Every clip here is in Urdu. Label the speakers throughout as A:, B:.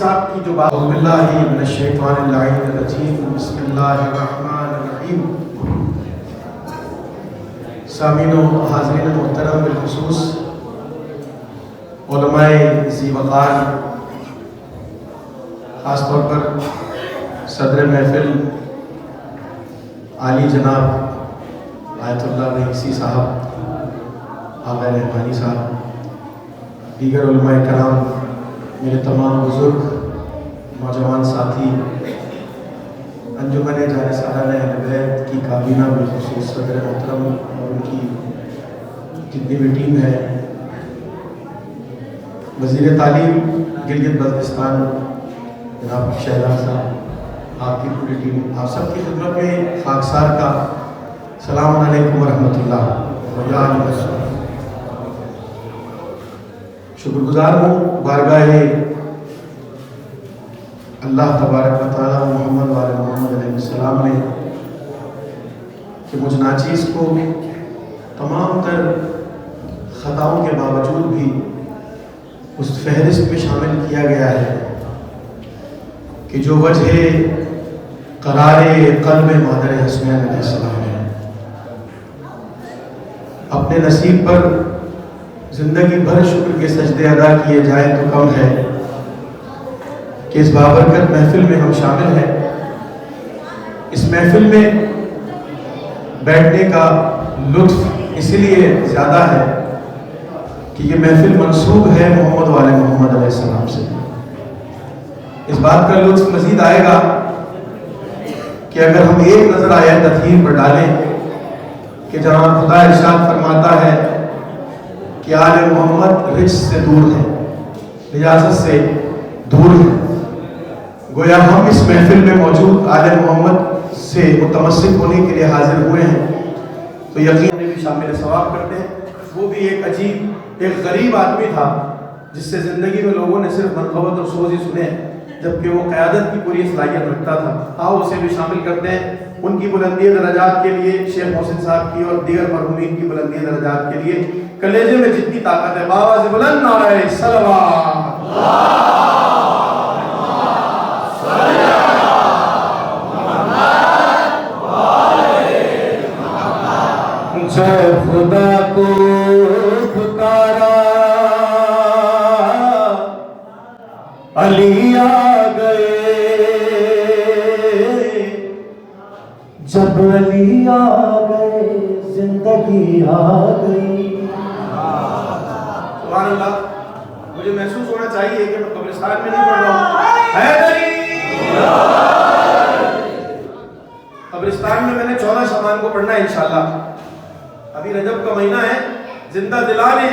A: صاحب کی جو بات اعوذ باللہ من الشیطان اللعین الرجیم بسم اللہ الرحمن الرحیم. سامعین و حاضرین محترم، بالخصوص علماء ذی وقار، خاص طور پر صدر محفل عالی جناب آیت اللہ رئیسی صاحب، آقا رحمانی صاحب، دیگر علماء کرام، میرے تمام بزرگ نوجوان ساتھی، انجمن جانثاران اہل بیت کی کابینہ، بالخصوص صدر محترم اور ان کی جتنی بھی ٹیم ہے، وزیر تعلیم گلگت بلتستان جناب شہزاد صاحب، آپ کی پوری ٹیم، آپ سب کی خدمت میں خاکسار کا السلام علیکم ورحمۃ اللہ. شکر گزار ہوں بارگاہ اللہ تبارک و تعالیٰ محمد وآل محمد علیہ السلام نے کہ مجھ ناچیز کو تمام تر خطاؤں کے باوجود بھی اس فہرست میں شامل کیا گیا ہے کہ جو وجہ قرار قلب مادر حسنین علیہ السلام ہے. اپنے نصیب پر زندگی بھر شکر کے سجدے ادا کیے جائیں تو کم ہے کہ اس بابرکت محفل میں ہم شامل ہیں. اس محفل میں بیٹھنے کا لطف اس لیے زیادہ ہے کہ یہ محفل منسوب ہے محمد والے محمد علیہ السلام سے. اس بات کا لطف مزید آئے گا کہ اگر ہم ایک نظر آیت تطہیر پر ڈالیں کہ جہاں خدا ارشاد فرماتا ہے کہ آل محمد رجس سے دور ہے، نجاست سے دور ہے، گویا ہم اس محفل میں موجود آل محمد سے متمسک ہونے کے لیے حاضر ہوئے ہیں تو یقین بھی شامل ثواب کرتے ہیں. وہ بھی ایک عجیب، ایک غریب آدمی تھا جس سے زندگی میں لوگوں نے صرف منقبت اور سوز ہی سنے، جبکہ وہ قیادت کی پوری صلاحیت رکھتا تھا. آؤ اسے بھی شامل کرتے ہیں. ان کی بلندی درجات کے لیے شیخ محسن صاحب کی اور دیگر مرحومین کی بلندی درجات کے لیے کلیجے میں جتنی طاقت ہے بآواز بلند نعرہ صلوات.
B: جب خدا کو پکارا علی آ گئے، جب علی آ گئے زندگی آ گئی.
A: سبحان اللہ. مجھے محسوس ہونا چاہیے کہ میں قبرستان میں نہیں پڑھ رہا ہوں. حیدری قبرستان میں نے 14 شعبان کو پڑھنا ہے انشاءاللہ. ابھی رجب کا مہینہ ہے. زندہ دلانے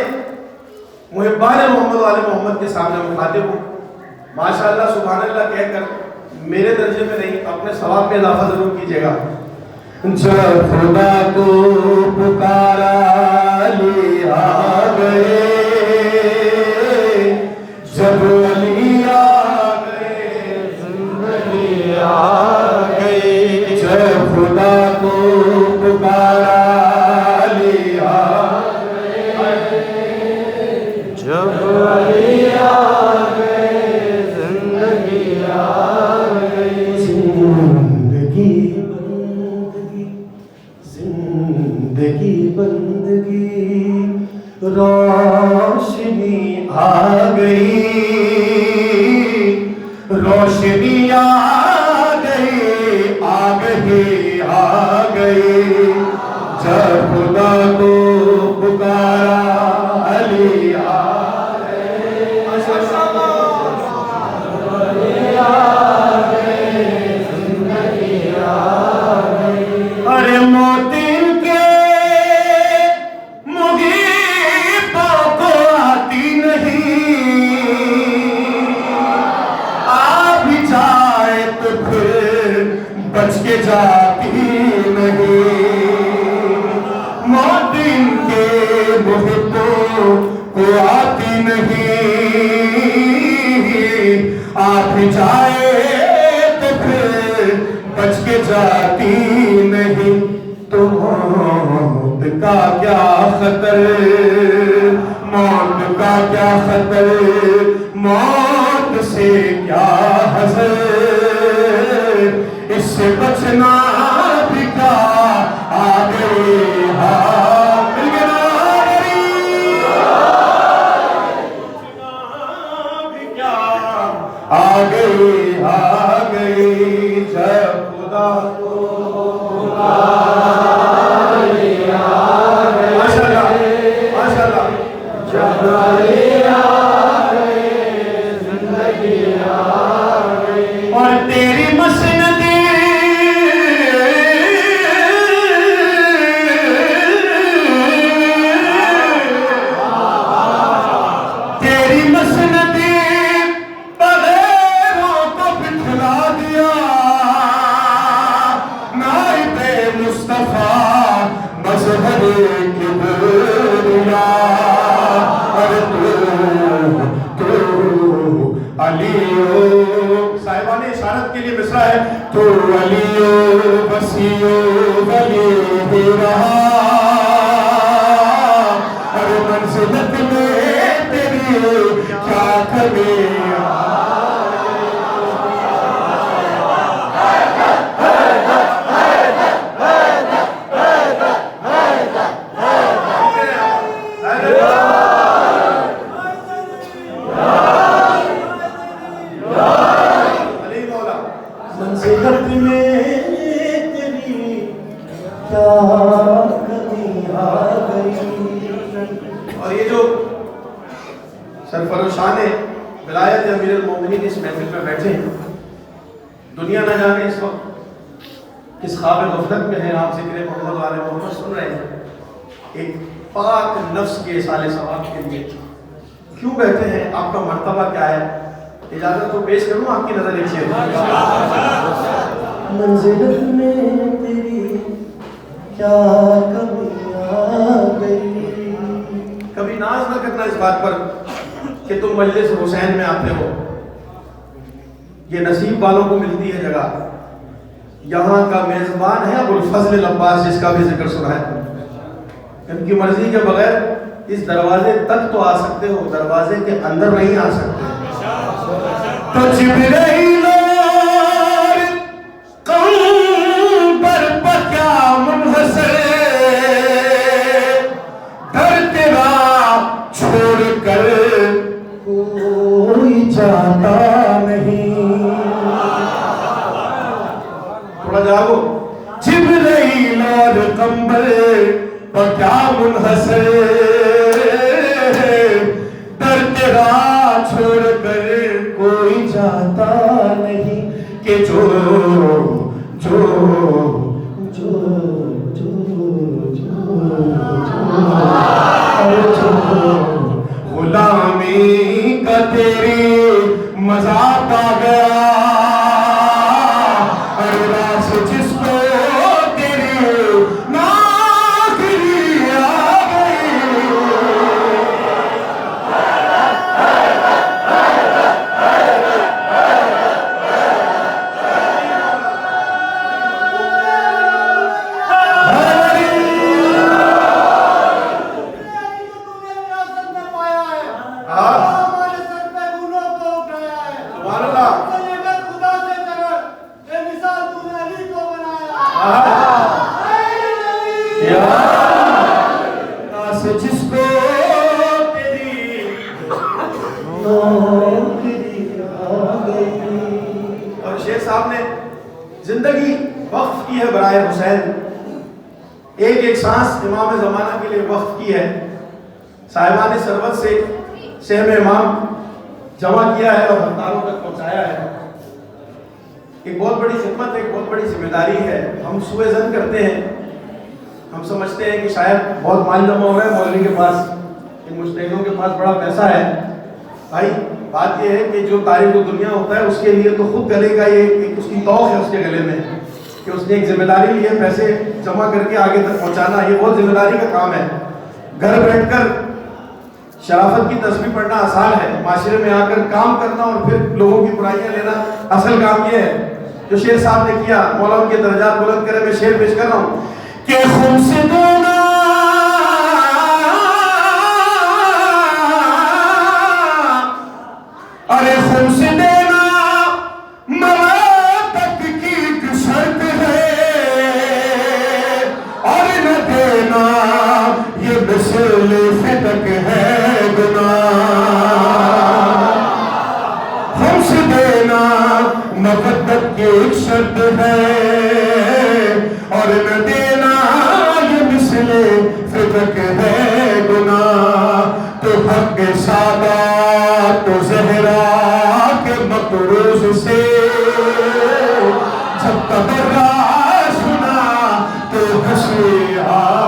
A: محبان محمد والے محمد کے سامنے مخاطب ہوں. ماشاءاللہ سبحان اللہ کہہ کر میرے درجے میں نہیں، اپنے ثواب میں اضافہ ضرور کیجیے گا.
B: جب خدا کو پکارا علی آ گئے، جب علی آ گئے زندگی آ گئی. جب خدا کو پکارا علی آ گئے، جب علی آ گئے زندگی آ گئی. زندگی بندگی روشنی آ گئی، روشنی آ گئی، آ گئی آ گئی. جب خدا کو پکارا علی آ گئے، علی آ گئے زندگی آ گئی. ارے موتی بچ کے جاتی نہیں، موت ان کے محبوں کو آتی نہیں. آپ جائے تو پھر بچ کے جاتی نہیں. تو موت کا کیا خطر، موت کا کیا خطر، موت سے کیا حذر، اس سے بچنا بھی کیا، آ گئی آ گئی جب خدا کو ماشاءاللہ ماشاءاللہ اور تیری مسند تیری مسند بغیروں کو بٹھلا دیا، نائب مصطفیٰ مظہر کبریا، اور تو علیو، صاحبان اشارت کے لیے مصرع ہے، تو علیو وسیع ولی ہی رہا، اور منزلت میں تیری کیا کمی، منزلت میں تیری کیا کمی آ گئی۔
A: اور یہ جو سرفروشان ولایت امیر المومنین اس محفل میں بیٹھے ہیں، دنیا نہ جانے اس وقت کس خواب غفلت میں ہے، آپ ذکر محمد والے محمد سن رہے ہیں، ایک پاک نفس کے اصالِ ثواب کے لیے کیوں بیٹھے ہیں، آپ کا مرتبہ کیا ہے؟ اجازت تو پیش کروں، آپ کی نظر ایک
B: منزلت میں تیری کیا کمی آ گئی۔
A: کبھی ناز نہ کرنا اس بات پر کہ تم مجلس حسین میں آتے ہو، یہ نصیب والوں کو ملتی ہے جگہ، یہاں کا میزبان ہے ابو الفضل العباس، جس کا بھی ذکر سنا ہے، ان کی مرضی کے بغیر اس دروازے تک تو آ سکتے ہو، دروازے کے اندر نہیں آ سکتے۔
B: تو جبرائیل اور قمر پر کیا منحصر، در تیرا چھوڑ کر کوئی جاتا نہیں،
A: تھوڑا جاگو۔
B: جبرائیل اور قمر پر کیا منحصر، در تیرا چھوڑ کر کوئی جاتا نہیں، کہ جو جو جو جو جو غلامی کا تیری مذاق آ گیا، اور راس جس کو تیری ناکری آ گئی، جس کو تیری نوکری آ گئی۔
A: اور شیخ صاحب نے زندگی وقف کی ہے برائے حسین، ایک ایک سانس امام زمانہ کے لیے وقف کی ہے، صاحبان سربت سے سہم امام جمع کیا ہے اور ہفتاروں تک پہنچایا ہے۔ ایک بہت بڑی خدمت، ایک بہت بڑی ذمہ داری ہے۔ ہم سوء ظن کرتے ہیں، ہم سمجھتے ہیں کہ شاید بہت مال جمع ہو رہا ہے مولوی کے پاس، ان مجتہدوں کے پاس بڑا پیسہ ہے۔ بھائی بات یہ ہے کہ جو تاریخ و دنیا ہوتا ہے اس کے لیے تو خود گلے کا یہ ایک اس کی توق ہے اس کے گلے میں، کہ اس نے ایک ذمہ داری لی ہے پیسے جمع کر کے آگے تک پہنچانا، یہ بہت ذمہ داری کا کام ہے۔ گھر بیٹھ کر شرافت کی تسبیح پڑھنا آسان ہے، معاشرے میں آ کر کام کرنا اور پھر لوگوں کی برائیاں لینا اصل کام یہ ہے جو شیر صاحب نے کیا۔ مولا ان کے درجات بلند کرے، میں شیر پیش کر رہا ہوں
B: کہ خون سے دونا ارے خون سے فتک ہے گناہ، ہم سے دینا مودت کی ایک شرط ہے، اور نہ دینا یہ مثل فتک ہے گناہ، تو حق سادات تو زہرا کے مقروض سے جب تبرہ سنا تو ہنسی آیا۔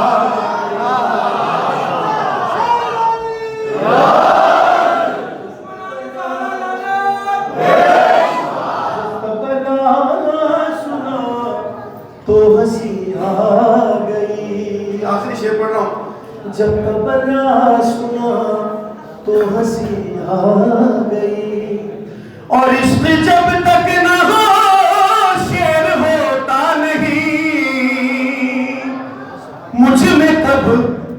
A: تو ہنسی آ گئی، آخری شعر پڑھ رہا ہوں۔ جب تبرہ سنا تو ہنسی آ گئی،
B: اور عشق جب تک نہ ہو شعر ہوتا نہیں،
A: مجھ میں تب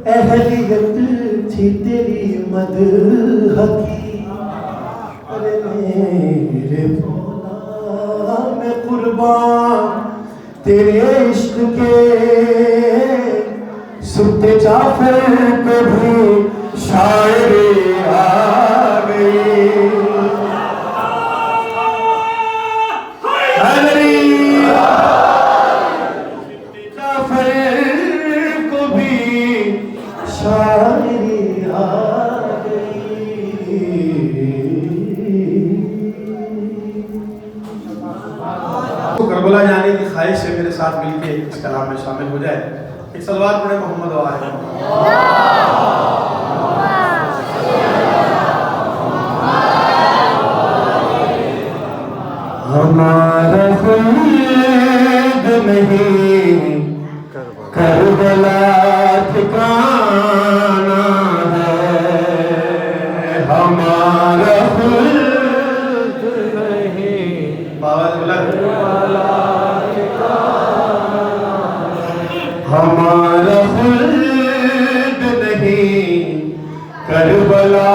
A: اہلیت تھی تیری مدح کی، ارے میرے مولا میں قربان تیرے عشق کے، سنتے جعفر کو بھی شاعری آ گئی۔
B: جعفر کو بھی
A: شاعری آ گئی۔ کربلا جانے کی خواہش ہے، میرے ساتھ مل کے اس کلام میں شامل ہو جائے۔ ایک صلوات پڑھیں محمد و آلہ
B: ہمارا خلد نہیں کربلا ٹھکانا ہے، ہمارا خلد نہیں
A: باوت بلند
B: ہمارا خلد نہیں کربلا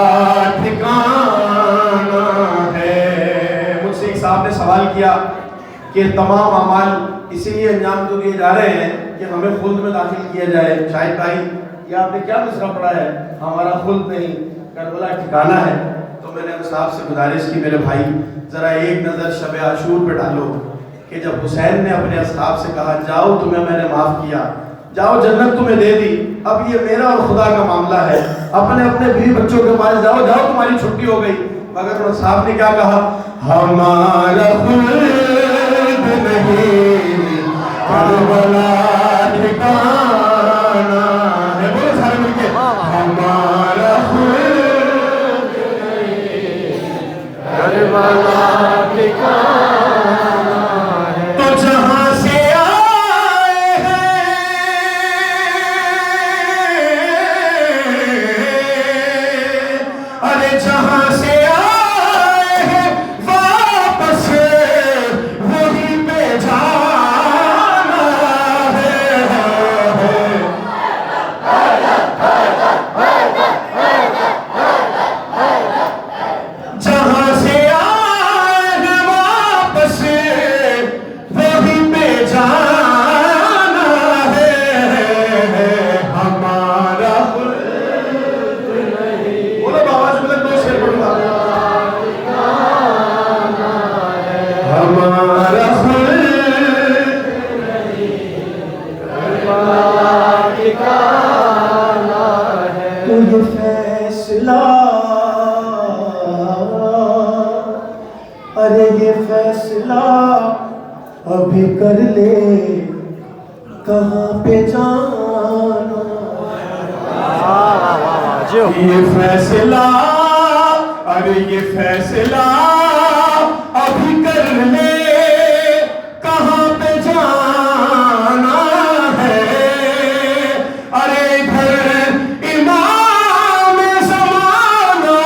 B: ٹھکانا ہے۔
A: مجھ سے ایک صاحب نے سوال کیا کہ تمام اعمال اسی لیے انجام تو دیے جا رہے ہیں کہ ہمیں خلد میں داخل کیا جائے، شاہد بھائی یہ آپ نے کیا مصرع پڑھا ہے، ہمارا خلد نہیں کربلا ٹھکانا ہے؟ تو میں نے اس صاحب سے گزارش کی میرے بھائی ذرا ایک نظر شب عاشور پہ ڈالو کہ جب حسین نے اپنے اصحاب سے کہا جاؤ تمہیں میں نے معاف کیا، جاؤ جنت تمہیں دے دی، اب یہ میرا اور خدا کا معاملہ ہے، اپنے اپنے بیوی بچوں کے پاس جاؤ، جاؤ تمہاری چھٹی ہو گئی، مگر ان صاحب نے کیا کہا،
B: ہمارا خلد نہیں کربلا ٹھکانا ہے، بولو سارے مل کے، ہمارا خلد نہیں کربلا ٹھکانا ہے، تو جہاں سے آئے ہیں ارے جہاں سے آئے ہیں واپس وہی پہ جانا ہے، جہاں سے آئے ہیں واپس وہی پہ جانا ہے، ہمارا خلد نہیں
A: بولو باواز بلند دو شعر پڑھوں گا،
B: ہمارا خلد نہیں کربلا ٹھکانا ہے،
A: تو یہ فیصلہ ارے یہ فیصلہ ابھی کر لے کہاں پہ جانا،
B: یہ فیصلہ ارے یہ فیصلہ ابھی کر لے کہاں پہ جانا ہے، ارے ادھر امام زمانہ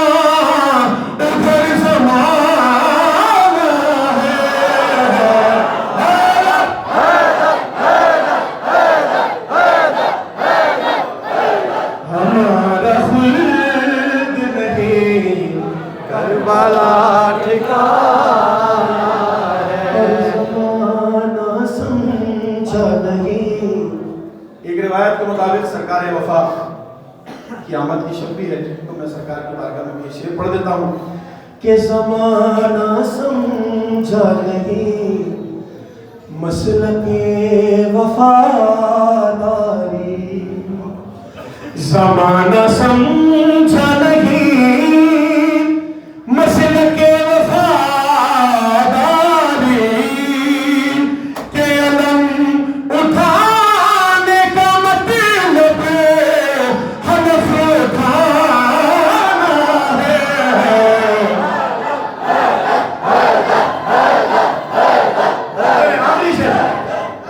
B: ادھر زمانہ ہے، ہمارا خلد نہیں کربلا ٹھکانا ہے،
A: زمانہ سمجھا نہیں۔ ایک روایت کے مطابق سرکار وفا قیامت کی شب بھی ہے، تو میں سرکار کی بارگاہ میں یہ شعر پڑھ دیتا ہوں کہ زمانہ سمجھا نہیں مسلک وفاداری، زمانہ سمجھا نہیں مسلک وفاداری، کہ علم اٹھانے کا مطلب ہدف اٹھانا ہے۔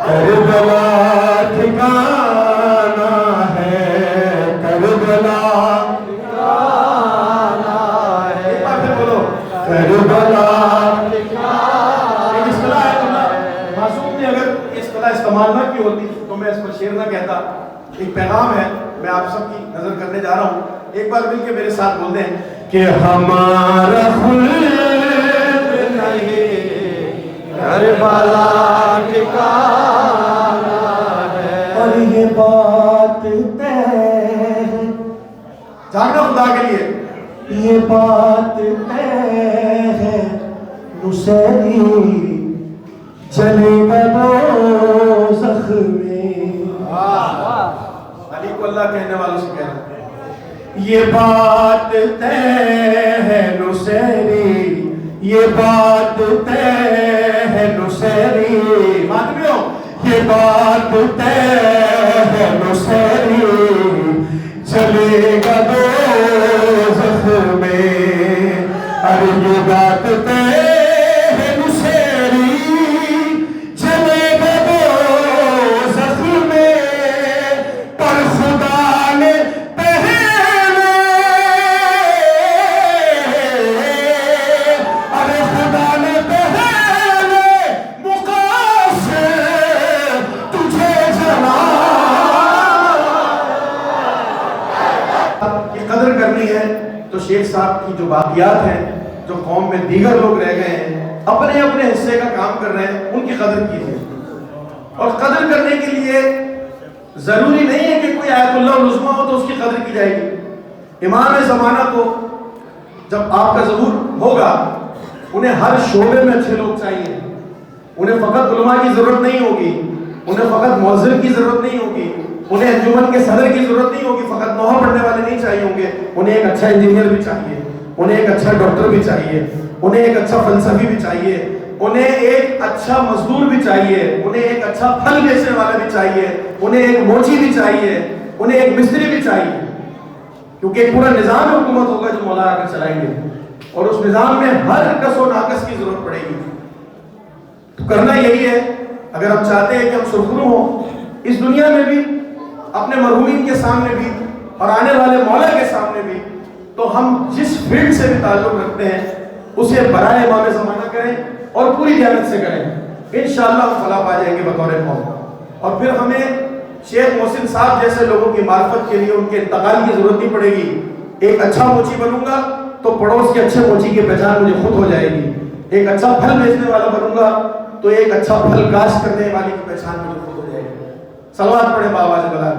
A: کربلا ٹھکانا ہے، کربلا ٹھکانا ہے، ایک بار پھر بولو کربلا ٹھکانا۔ ایک اصطلاح ہے، معصوم نے اگر اصطلاح استعمال نہ کی ہوتی تو میں اس پر شعر نہ کہتا۔ ایک پیغام ہے، میں آپ سب کی نظر کرنے جا رہا ہوں، ایک بار مل کے میرے ساتھ بول دیں کہ ہمارا خلد نہیں کربلا ٹھکانا ہے، اور یہ بات طے ہے، جاگنا خدا کے لیے، یہ بات طے ہے نصیری چلے گا دوزخ میں۔ علی کو اللہ کہنے والوں سے کہہ رہا ہے یہ بات طے ہے نصیری، یہ بات طے ہے نصیری، ماتمیوں یہ بات طے ہے نصیری چلے گا دوزخ میں، ارے یہ بات طے ہے نصیری چلے گا دوزخ میں، پر خدا نے قدر کرنی ہے تو شیخ صاحب کی جو باقیات ہیں، جو قوم میں دیگر لوگ رہ گئے ہیں اپنے اپنے حصے کا کام کر رہے ہیں، ان کی قدر کیجیے۔ اور قدر کرنے کے لیے ضروری نہیں ہے کہ کوئی آیت اللہ العظمیٰ ہو تو اس کی قدر کی جائے گی۔ امام زمانہ کو جب آپ کا ظہور ہوگا، انہیں ہر شعبے میں اچھے لوگ چاہیے، انہیں فقط علماء کی ضرورت نہیں ہوگی، انہیں فقط مؤذن کی ضرورت نہیں ہوگی، انہیں انجمن کے صدر کی ضرورت نہیں ہوگی، فقط نوحہ پڑھنے والے نہیں چاہیے ہوں گے، انہیں ایک اچھا انجینئر بھی چاہیے، انہیں ایک اچھا ڈاکٹر بھی چاہیے، انہیں ایک اچھا فلسفی بھی چاہیے، انہیں ایک اچھا مزدور بھی چاہیے، انہیں ایک اچھا پھل بیچنے والا بھی چاہیے، انہیں ایک موچی بھی چاہیے، انہیں ایک مستری بھی چاہیے، کیونکہ ایک پورا نظام حکومت ہوگا جو مولا آ کر چلائیں گے، اور اس نظام میں ہر کس و ناقص کی ضرورت پڑے گی۔ تو کرنا یہی ہے، اگر ہم چاہتے ہیں کہ ہم سرخرو ہوں اس دنیا میں بھی، اپنے مرحومین کے سامنے بھی، اور آنے والے مولا کے سامنے بھی، تو ہم جس فیلڈ سے بھی تعلق رکھتے ہیں اسے برائے امام زمانہ کریں اور پوری دیانت سے کریں، انشاءاللہ ہم فلاح پا جائیں گے بطور قوم۔ اور پھر ہمیں شیخ محسن صاحب جیسے لوگوں کی معرفت کے لیے ان کے انتقال کی ضرورت نہیں پڑے گی۔ ایک اچھا موچی بنوں گا تو پڑوس کے اچھے موچی کی پہچان مجھے خود ہو جائے گی، ایک اچھا پھل بیچنے والا بنوں گا تو ایک اچھا پھل کاشت کرنے والی کی پہچان مجھے خود ہو جائے گی۔ صلوات پڑھیں بآواز بلند۔